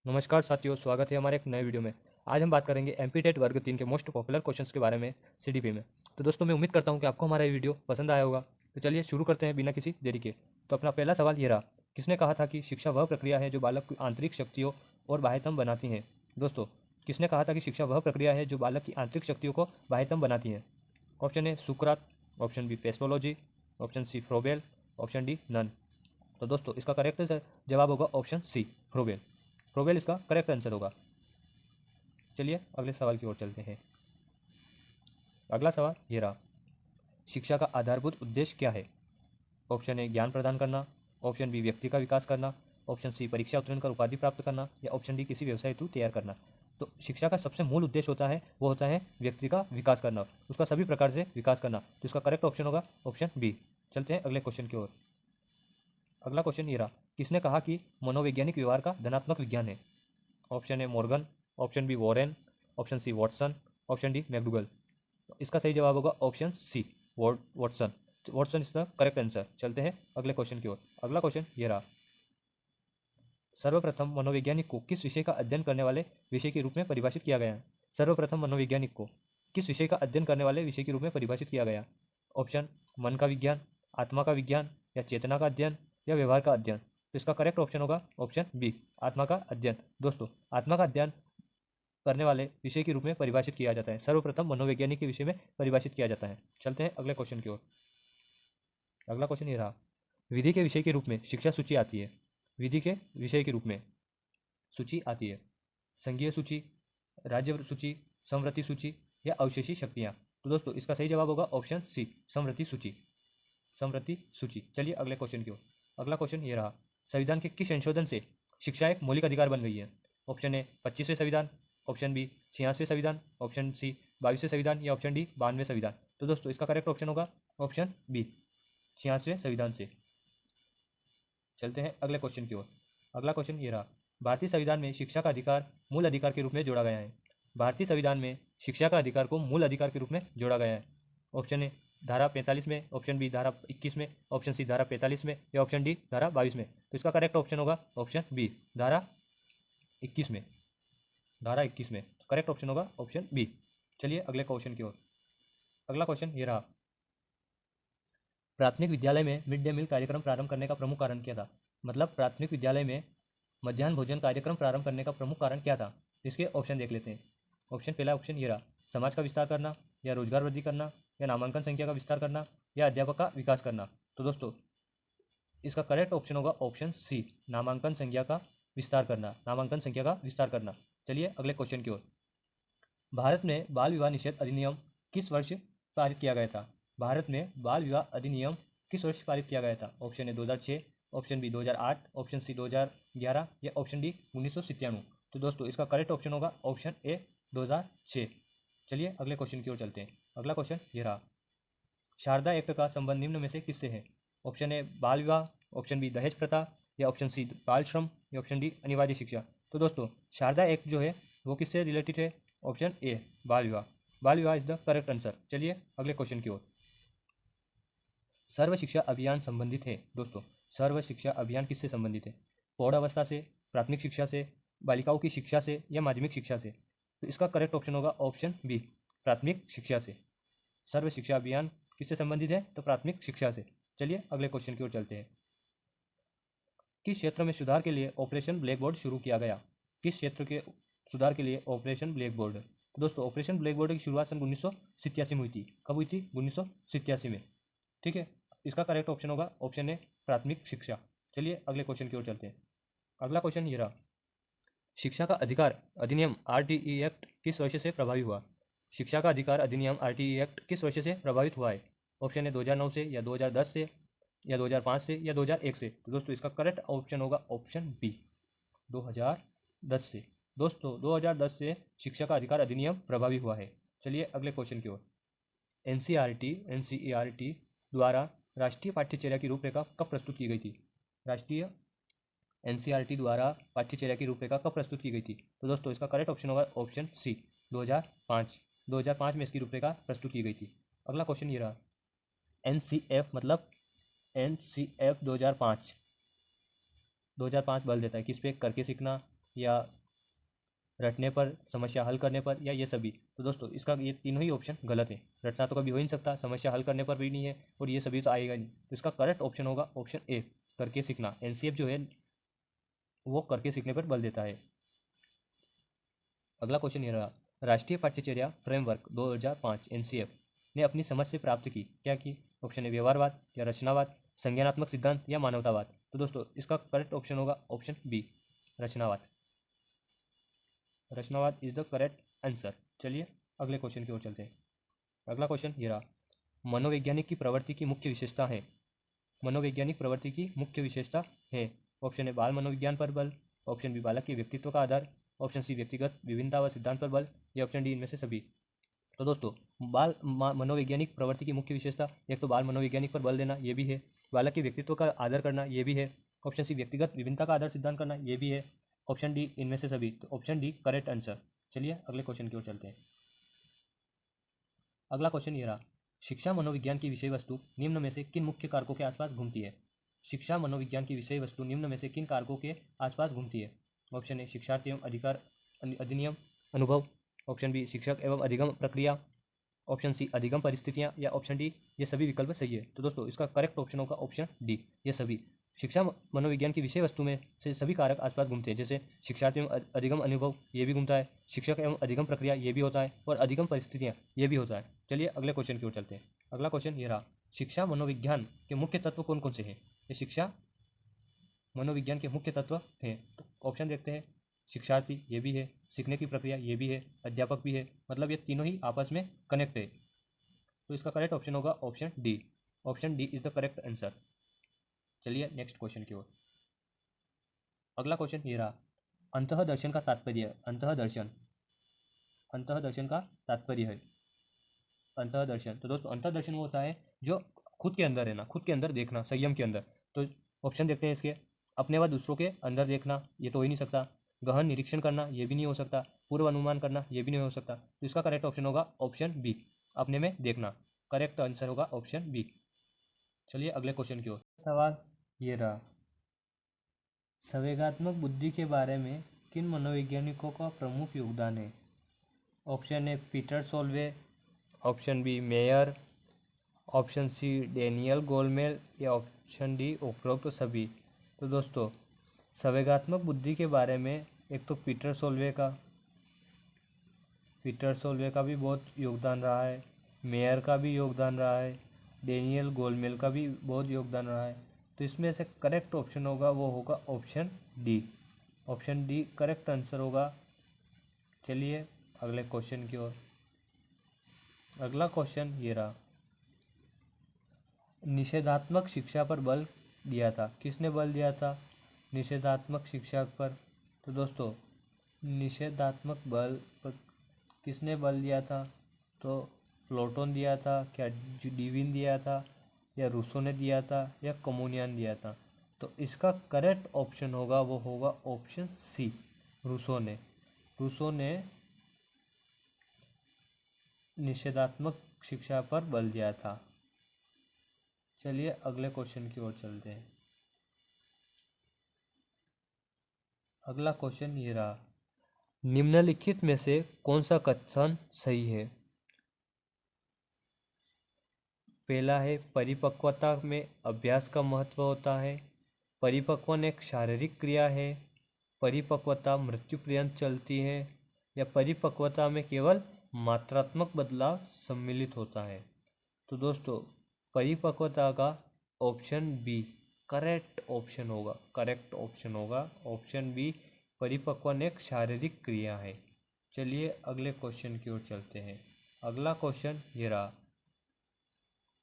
नमस्कार साथियों, स्वागत है हमारे एक नए वीडियो में। आज हम बात करेंगे एमपी टेट वर्ग 3 के मोस्ट पॉपुलर क्वेश्चंस के बारे में सीडीपी में। तो दोस्तों, मैं उम्मीद करता हूं कि आपको हमारा ये वीडियो पसंद आया होगा। तो चलिए शुरू करते हैं बिना किसी देरी के। तो अपना पहला सवाल ये रहा, किसने कहा था कि शिक्षा वह प्रक्रिया है जो बालक की आंतरिक शक्तियों और बाह्यतम बनाती है। दोस्तों, किसने कहा था कि शिक्षा वह प्रक्रिया है जो बालक की आंतरिक शक्तियों को बाह्यतम बनाती है? ऑप्शन ए सुकरात, option B Pestalozzi, option C Froebel, option D none. तो दोस्तों, इसका करेक्ट जवाब होगा ऑप्शन सी फ्रोबेल। फ्रोबेल इसका करेक्ट आंसर होगा। चलिए अगले सवाल की ओर चलते हैं। अगला सवाल ये रहा, शिक्षा का आधारभूत उद्देश्य क्या है? ऑप्शन ए ज्ञान प्रदान करना, ऑप्शन बी व्यक्ति का विकास करना, ऑप्शन सी परीक्षा उत्तीर्ण कर उपाधि प्राप्त करना, या ऑप्शन डी किसी व्यवसाय हेतु तैयार करना। तो शिक्षा का सबसे मूल उद्देश्य होता है वो होता है व्यक्ति का विकास करना, उसका सभी प्रकार से विकास करना। तो इसका करेक्ट ऑप्शन होगा ऑप्शन बी। चलते हैं अगले क्वेश्चन की ओर। अगला क्वेश्चन ये रहा, किसने कहा कि मनोवैज्ञानिक व्यवहार का धनात्मक विज्ञान है? Option A Morgan, option B Warren, option C Watson, option D McDougall. इसका सही जवाब होगा option C Watson. Watson is the correct answer. चलते हैं अगले क्वेश्चन की ओर। अगला क्वेश्चन ये रहा, सर्वप्रथम मनोवैज्ञानिक को किस विषय का अध्ययन करने वाले विषय के रूप में परिभाषित किया गया है? सर्वप्रथम मनोवैज्ञानिक को किस विषय का अध्ययन करने वाले विषय के रूप में परिभाषित किया गया? ऑप्शन मन का विज्ञान, आत्मा का विज्ञान, या चेतना का अध्ययन, या व्यवहार का अध्ययन। तो इसका करेक्ट ऑप्शन होगा ऑप्शन बी, आत्मा का अध्ययन। दोस्तों, आत्मा का अध्ययन करने वाले विषय के रूप में परिभाषित किया जाता है, सर्वप्रथम मनोवैज्ञानिक के विषय में परिभाषित किया जाता है। चलते हैं अगले क्वेश्चन की ओर। अगला क्वेश्चन ये रहा, विधि के विषय के रूप में शिक्षा सूची आती है। विधि के विषय के रूप में सूची आती है। संघीय सूची, राज्य सूची, समवर्ती सूची, या अवशेषी शक्तियाँ। तो दोस्तों, इसका सही जवाब होगा ऑप्शन सी, समवर्ती सूची। समवर्ती सूची। चलिए अगले क्वेश्चन की ओर। अगला क्वेश्चन ये रहा, संविधान के किस संशोधन से शिक्षा एक मौलिक अधिकार बन गई है? ऑप्शन ए 25वें संविधान, ऑप्शन बी 86वें संविधान, ऑप्शन सी 22वें संविधान, या ऑप्शन डी 92वें संविधान। तो दोस्तों, इसका करेक्ट ऑप्शन होगा ऑप्शन बी, 86वें संविधान से। चलते हैं अगले क्वेश्चन की ओर। अगला क्वेश्चन ये रहा, भारतीय संविधान में शिक्षा का अधिकार मूल अधिकार के रूप में जोड़ा गया है। भारतीय संविधान में शिक्षा का अधिकार को मूल अधिकार के रूप में जोड़ा गया है। ऑप्शन ए धारा 45 में, ऑप्शन बी धारा 21 में, ऑप्शन सी धारा 45 में, या ऑप्शन डी धारा 22 में। तो इसका करेक्ट ऑप्शन होगा ऑप्शन बी, धारा 21 में। धारा 21 में करेक्ट ऑप्शन होगा ऑप्शन बी। चलिए अगले क्वेश्चन की ओर। अगला क्वेश्चन ये रहा, प्राथमिक विद्यालय में मिड डे मील कार्यक्रम प्रारंभ करने का प्रमुख कारण क्या था? मतलब प्राथमिक विद्यालय में मध्याह्न भोजन कार्यक्रम प्रारंभ करने का प्रमुख कारण क्या था? इसके ऑप्शन देख लेते हैं। ऑप्शन पहला ऑप्शन ये रहा, समाज का विस्तार करना, या रोजगार वृद्धि करना, या नामांकन संख्या का विस्तार करना, या अध्यापक का विकास करना। तो दोस्तों, इसका करेक्ट ऑप्शन होगा ऑप्शन सी, नामांकन संख्या का विस्तार करना। नामांकन संख्या का विस्तार करना। चलिए अगले क्वेश्चन की ओर। भारत में बाल विवाह निषेध अधिनियम किस वर्ष पारित किया गया था? भारत में बाल विवाह अधिनियम किस वर्ष पारित किया गया था? Option A 2006, option B 2008, option C 2011, या ऑप्शन डी 1997। तो दोस्तों, इसका करेक्ट ऑप्शन होगा ऑप्शन ए 2006। चलिए अगले क्वेश्चन की ओर चलते हैं। अगला क्वेश्चन ये रहा, शारदा एक्ट का संबंध निम्न में से किससे है? ऑप्शन ए बाल विवाह, ऑप्शन बी दहेज प्रथा, या ऑप्शन सी बाल श्रम, या ऑप्शन डी अनिवार्य शिक्षा। तो दोस्तों, शारदा एक्ट जो है वो किससे रिलेटेड है? ऑप्शन ए बाल विवाह। बाल विवाह इज द करेक्ट आंसर। चलिए अगले क्वेश्चन की ओर। सर्व शिक्षा अभियान संबंधित है। दोस्तों, सर्व शिक्षा अभियान किससे संबंधित है? प्रौढ़ अवस्था से, प्राथमिक शिक्षा से, बालिकाओं की शिक्षा से, या माध्यमिक शिक्षा से। तो इसका करेक्ट ऑप्शन होगा ऑप्शन बी, प्राथमिक शिक्षा से। सर्व शिक्षा अभियान किससे संबंधित है? तो प्राथमिक शिक्षा से। चलिए अगले क्वेश्चन की ओर चलते हैं। किस क्षेत्र में सुधार के लिए ऑपरेशन ब्लैक बोर्ड शुरू किया गया? किस क्षेत्र के सुधार के लिए ऑपरेशन ब्लैक बोर्ड? दोस्तों, ऑपरेशन ब्लैक बोर्ड की शुरुआत सन 1987 में हुई थी। कब हुई थी? 1987 में। ठीक है, इसका करेक्ट ऑप्शन होगा ऑप्शन ए, प्राथमिक शिक्षा। चलिए अगले क्वेश्चन की ओर चलते हैं। अगला क्वेश्चन ये रहा, शिक्षा का अधिकार अधिनियम आरटीई एक्ट किस वर्ष से प्रभावी हुआ? शिक्षा का अधिकार अधिनियम आरटीई एक्ट किस वर्ष से प्रभावित हुआ है? ऑप्शन ए 2009 से, या 2010 से, या 2005 से, या 2001 से। तो दोस्तों, इसका करेक्ट ऑप्शन होगा ऑप्शन बी, 2010 से। दोस्तों, 2010 से शिक्षा का अधिकार अधिनियम प्रभावी हुआ है। चलिए अगले क्वेश्चन की ओर। एनसीईआरटी द्वारा राष्ट्रीय पाठ्यचर्या की रूपरेखा कब प्रस्तुत की गई थी? राष्ट्रीय एनसीईआरटी द्वारा पाठ्यचर्या की रूपरेखा कब प्रस्तुत की गई थी? तो दोस्तों, इसका करेक्ट ऑप्शन होगा ऑप्शन सी, 2005। 2005 में इसकी रूपरेखा प्रस्तुत की गई थी। अगला क्वेश्चन ये रहा, एनसीएफ मतलब एनसीएफ 2005 बल देता है किस पे? करके सीखना, या रटने पर, समस्या हल करने पर, या ये सभी। तो दोस्तों इसका ये तीनों ही ऑप्शन गलत है। रटना तो कभी हो ही नहीं सकता, समस्या हल करने पर भी नहीं है, और ये सभी तो आएगा नहीं। तो इसका करेक्ट ऑप्शन होगा ऑप्शन ए, करके सीखना। एनसीएफ जो है वो करके सीखने पर बल देता है। अगला क्वेश्चन ये रहा, राष्ट्रीय पाठ्यचर्या फ्रेमवर्क 2005 एनसीएफ ने अपनी समझ से प्राप्त की क्या की? ऑप्शन ए व्यवहारवाद, या रचनावाद, संज्ञानात्मक सिद्धांत, या मानवतावाद। तो दोस्तों इसका करेक्ट ऑप्शन होगा ऑप्शन बी, रचनावाद। रचनावाद इज द करेक्ट आंसर। चलिए अगले क्वेश्चन की ओर चलते हैं। अगला क्वेश्चन ये रहा, मनोवैज्ञानिक की प्रवृत्ति की मुख्य विशेषता है। मनोवैज्ञानिक प्रवृत्ति की मुख्य विशेषता है। ऑप्शन ए बाल मनोविज्ञान पर बल, ऑप्शन बी बालक के व्यक्तित्व का आधार, ऑप्शन सी व्यक्तिगत विभिन्नता व सिद्धांत पर बल, या ऑप्शन डी इनमें से सभी। तो दोस्तों मनोवैज्ञानिक प्रवृत्ति की मुख्य विशेषता, एक तो बाल मनोवैज्ञानिक पर बल देना, ये भी है। बालक के व्यक्तित्व का आदर करना, ये भी है। ऑप्शन सी व्यक्तिगत विभिन्नता का आधार सिद्धांत करना, ये भी है। ऑप्शन डी इनमें से सभी। तो ऑप्शन डी करेक्ट आंसर। चलिए अगले क्वेश्चन की ओर चलते हैं। अगला क्वेश्चन ये रहा, शिक्षा मनोविज्ञान की विषय वस्तु निम्न में से किन मुख्य कारकों के आसपास घूमती है? शिक्षा मनोविज्ञान की विषय वस्तु निम्न में से किन कारकों के आसपास घूमती है? ऑप्शन ए शिक्षार्थी एवं अधिकार अधिनियम अनुभव, ऑप्शन बी शिक्षक एवं अधिगम प्रक्रिया, ऑप्शन सी अधिगम परिस्थितियां, या ऑप्शन डी ये सभी विकल्प सही है। तो दोस्तों इसका करेक्ट ऑप्शन होगा ऑप्शन डी, ये सभी। शिक्षा मनोविज्ञान की विषय वस्तु में से सभी कारक आसपास घूमते हैं, जैसे शिक्षार्थी एवं अधिगम अनुभव ये भी घूमता है, शिक्षक एवं अधिगम प्रक्रिया ये भी होता है, और अधिगम परिस्थितियाँ ये भी होता है। चलिए अगले क्वेश्चन की ओर चलते हैं। अगला क्वेश्चन ये रहा, शिक्षा मनोविज्ञान के मुख्य तत्व कौन कौन से हैं? ये शिक्षा मनोविज्ञान के मुख्य तत्व हैं। तो ऑप्शन देखते हैं, शिक्षार्थी ये भी है, सीखने की प्रक्रिया ये भी है, अध्यापक भी है, मतलब ये तीनों ही आपस में कनेक्ट है। तो इसका करेक्ट ऑप्शन होगा option D. Option D is the correct answer. चलिए नेक्स्ट क्वेश्चन की ओर। अगला क्वेश्चन ये रहा, अंतः दर्शन का तात्पर्य। अंतः दर्शन का तात्पर्य है अंतः दर्शन। तो दोस्तों अंतः दर्शन वो होता है जो खुद के अंदर है ना, खुद के अंदर देखना, संयम के अंदर। तो ऑप्शन देखते हैं इसके, अपने व दूसरों के अंदर देखना, ये तो हो ही नहीं सकता। गहन निरीक्षण करना, ये भी नहीं हो सकता। पूर्व अनुमान करना, ये भी नहीं हो सकता। तो इसका करेक्ट ऑप्शन होगा ऑप्शन बी, अपने में देखना। करेक्ट आंसर होगा ऑप्शन बी। चलिए अगले क्वेश्चन की ओर। सवाल ये रहा, संवेगात्मक बुद्धि के बारे में किन मनोवैज्ञानिकों का प्रमुख योगदान है? Option A Peter Salovey, option B Mayer, option C Daniel Goleman, या ऑप्शन डी उपरोक्त सभी। तो दोस्तों संवेगात्मक बुद्धि के बारे में एक तो पीटर सोल्वे का भी बहुत योगदान रहा है, मेयर का भी योगदान रहा है, डेनियल गोलमेल का भी बहुत योगदान रहा है। तो इसमें से करेक्ट ऑप्शन होगा वो होगा option D. Option D correct answer होगा। चलिए अगले क्वेश्चन की ओर। अगला क्वेश्चन ये रहा, निषेधात्मक शिक्षा पर बल दिया था। किसने बल दिया था निषेधात्मक शिक्षा पर? तो दोस्तों निषेधात्मक बल पर किसने बल दिया था? तो प्लेटोन दिया था, क्या डीविन दिया था, या रूसो ने दिया था, या कमुनियन दिया था? तो इसका करेक्ट ऑप्शन होगा वो होगा ऑप्शन सी, रूसो ने निषेधात्मक शिक्षा पर बल दिया था। चलिए अगले क्वेश्चन की ओर चलते हैं। अगला क्वेश्चन ये रहा, निम्नलिखित में से कौन सा कथन सही है? पहला है परिपक्वता में अभ्यास का महत्व होता है, परिपक्वन एक शारीरिक क्रिया है, परिपक्वता मृत्यु पर्यंत चलती है, या परिपक्वता में केवल मात्रात्मक बदलाव सम्मिलित होता है। तो दोस्तों परिपक्वता का ऑप्शन बी करेक्ट ऑप्शन होगा। ऑप्शन बी परिपक्वन एक शारीरिक क्रिया है। चलिए अगले क्वेश्चन की ओर चलते हैं। अगला क्वेश्चन ये रहा,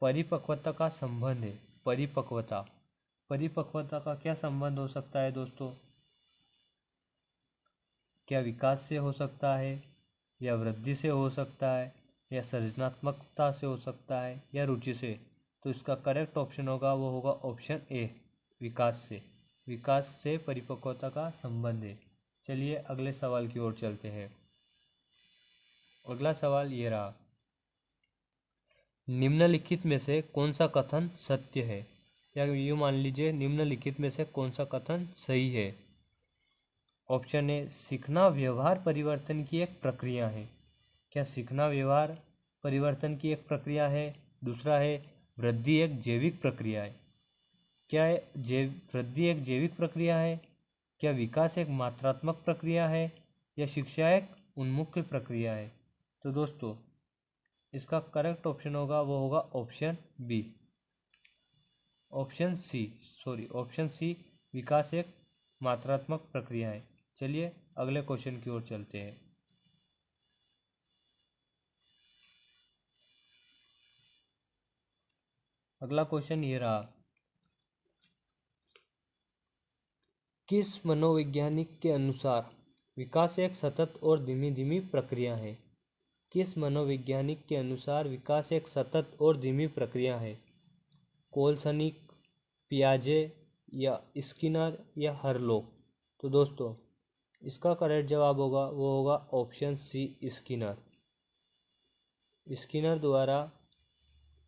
परिपक्वता का संबंध है। परिपक्वता का क्या संबंध हो सकता है दोस्तों? क्या विकास से हो सकता है, या वृद्धि से हो सकता है, या सृजनात्मकता से हो सकता है, या रुचि से? तो इसका करेक्ट ऑप्शन होगा वो होगा ऑप्शन ए, विकास से परिपक्वता का संबंध है। चलिए अगले सवाल की ओर चलते हैं। अगला सवाल ये रहा, निम्नलिखित में से कौन सा कथन सत्य है? या यूँ मान लीजिए निम्नलिखित में से कौन सा कथन सही है? ऑप्शन ए, सीखना व्यवहार परिवर्तन की एक प्रक्रिया है। क्या सीखना व्यवहार परिवर्तन की एक प्रक्रिया है? दूसरा है, वृद्धि एक जैविक प्रक्रिया है। क्या है वृद्धि एक जैविक प्रक्रिया है? क्या विकास एक मात्रात्मक प्रक्रिया है? या शिक्षा एक उन्मुख प्रक्रिया है? तो दोस्तों इसका करेक्ट ऑप्शन होगा वो होगा ऑप्शन बी, ऑप्शन सी, विकास एक मात्रात्मक प्रक्रिया है। चलिए अगले क्वेश्चन की ओर चलते हैं। अगला क्वेश्चन ये रहा, किस मनोवैज्ञानिक के अनुसार विकास एक सतत और धीमी धीमी प्रक्रिया है? किस मनोवैज्ञानिक के अनुसार विकास एक सतत और धीमी प्रक्रिया है? कोलसनिक, पियाजे या स्किनर या हरलोक? तो दोस्तों इसका करेक्ट जवाब होगा वो होगा ऑप्शन सी, स्किनर। स्किनर द्वारा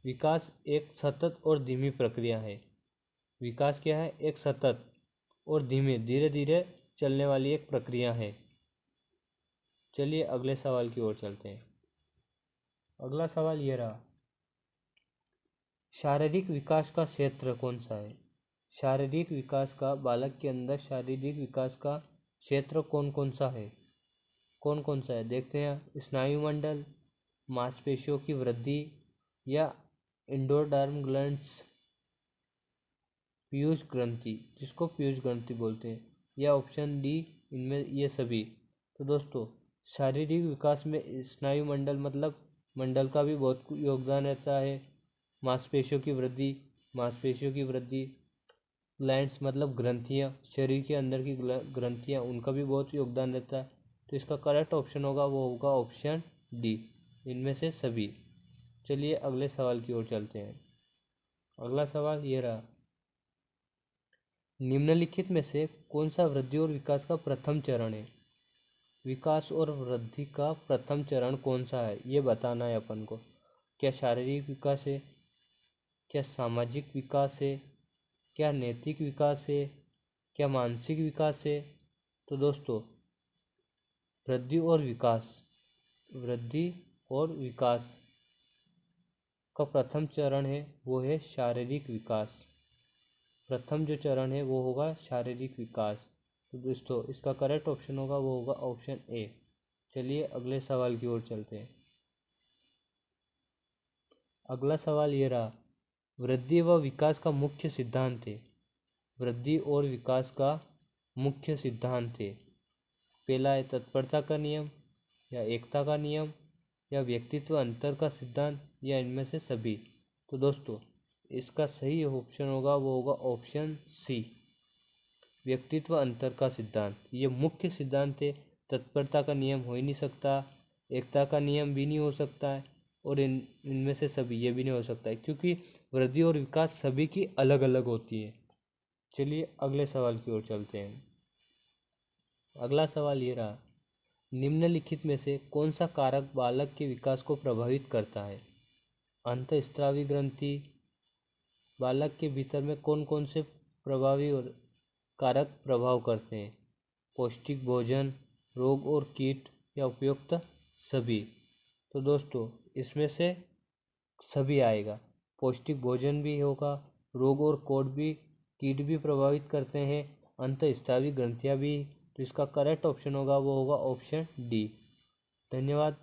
विकास एक सतत और धीमी प्रक्रिया है। विकास क्या है? एक सतत और धीरे धीरे चलने वाली एक प्रक्रिया है। चलिए अगले सवाल की ओर चलते हैं। अगला सवाल ये रहा, शारीरिक विकास का क्षेत्र कौन सा है? शारीरिक विकास का, बालक के अंदर शारीरिक विकास का क्षेत्र कौन कौन सा है? कौन कौन सा है देखते हैं। स्नायुमंडल, मांसपेशियों की वृद्धि या एंडोडर्म ग्लैंड्स, पीयूष ग्रंथि, जिसको पीयूष ग्रंथि बोलते हैं, या ऑप्शन डी, इनमें ये सभी। तो दोस्तों शारीरिक विकास में स्नायुमंडल मतलब मंडल का भी बहुत योगदान रहता है। मांसपेशियों की वृद्धि, ग्लैंड्स मतलब ग्रंथियाँ, शरीर के अंदर की ग्रंथियाँ, उनका भी बहुत योगदान रहता है। तो इसका करेक्ट ऑप्शन होगा वो होगा ऑप्शन डी, इनमें से सभी। चलिए अगले सवाल की ओर चलते हैं। अगला सवाल ये रहा, निम्नलिखित में से कौन सा वृद्धि और विकास का प्रथम चरण है? विकास और वृद्धि का प्रथम चरण कौन सा है ये बताना है अपन को। क्या शारीरिक विकास है? क्या सामाजिक विकास है? क्या नैतिक विकास है? क्या मानसिक विकास है? तो दोस्तों वृद्धि और विकास का प्रथम चरण है वो है शारीरिक विकास। प्रथम जो चरण है वो होगा शारीरिक विकास। तो दोस्तों इसका करेक्ट ऑप्शन होगा वो होगा ऑप्शन ए। चलिए अगले सवाल की ओर चलते हैं। अगला सवाल ये रहा, वृद्धि व विकास का मुख्य सिद्धांत है। वृद्धि और विकास का मुख्य सिद्धांत है। पहला है तत्परता का नियम, या एकता का नियम, या व्यक्तित्व अंतर का सिद्धांत, या इनमें से सभी। तो दोस्तों इसका सही ऑप्शन होगा वो होगा ऑप्शन सी, व्यक्तित्व अंतर का सिद्धांत। ये मुख्य सिद्धांत है। तत्परता का नियम हो ही नहीं सकता, एकता का नियम भी नहीं हो सकता है, और इनमें से सभी ये भी नहीं हो सकता है, क्योंकि वृद्धि और विकास सभी की अलग अलग होती है। चलिए अगले सवाल की ओर चलते हैं। अगला सवाल ये रहा, निम्नलिखित में से कौन सा कारक बालक के विकास को प्रभावित करता है? अंतःस्रावी ग्रंथि, बालक के भीतर में कौन कौन से प्रभावी और कारक प्रभाव करते हैं? पौष्टिक भोजन, रोग और कीट, या उपयुक्त सभी? तो दोस्तों इसमें से सभी आएगा। पौष्टिक भोजन भी होगा, रोग और कीट भी प्रभावित करते हैं, अंतःस्रावी ग्रंथियाँ भी। तो इसका करेक्ट ऑप्शन होगा वो होगा ऑप्शन डी। धन्यवाद।